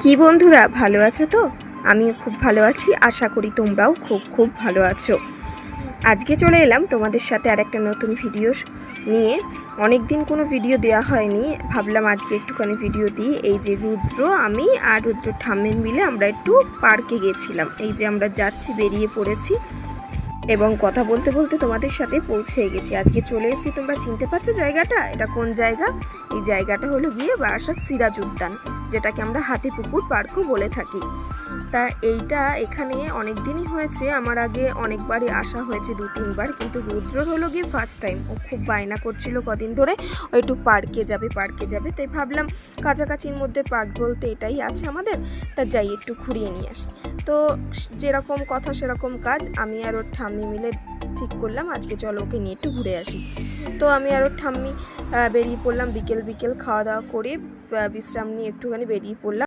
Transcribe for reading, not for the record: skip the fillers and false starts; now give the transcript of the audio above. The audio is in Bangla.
কি বন্ধুরা, ভালো আছো তো? আমিও খুব ভালো আছি, আশা করি তোমরাও খুব ভালো আছো। আজকে চলে এলাম তোমাদের সাথে আর একটা নতুন ভিডিও নিয়ে। অনেক দিন কোনো ভিডিও দেওয়া হয়নি, ভাবলাম আজকে একটুখানি ভিডিও দিই। এই যে রুদ্র, আমি আর রুদ্র ঠাম্মের মিলে আমরা একটু পার্কে গেছিলাম। এই যে আমরা যাচ্ছি, বেরিয়ে পড়েছি এবং কথা বলতে বলতে তোমাদের সাথে পৌঁছে গেছি। আজকে চলে এসেছি, তোমরা চিনতে পারছো জায়গাটা? এটা কোন জায়গা? এই জায়গাটা হলো গিয়ে বারাসাত সিরাজ উদ্যান, যেটাকে আমরা হাতিপুকুর পার্কও বলে থাকি। তা এইটা এখানে অনেক দিনই হয়েছে, আমার আগে অনেকবারই আসা হয়েছে, 2-3বার, কিন্তু রুদ্রর হলো গিয়ে ফার্স্ট টাইম। ও খুব বায়না করছিল কদিন ধরে ও একটু পার্কে যাবে, তাই ভাবলাম কাছাকাছির মধ্যে পার্ক বলতে এটাই আছে আমাদের, তা যাই একটু ঘুরিয়ে নিয়ে আসি। তো যেরকম কথা সেরকম কাজ, আমি আর ওর ঠাম্মি মিলে ঠিক করলাম আজকে চলো ওকে নিয়ে একটু ঘুরে আসি। তো আমি আর ওর ঠাম্মি বেরিয়ে পড়লাম, বিকেল খাওয়া দাওয়া করে বিশ্রাম নিয়ে একটুখানি বেরিয়ে পড়লাম।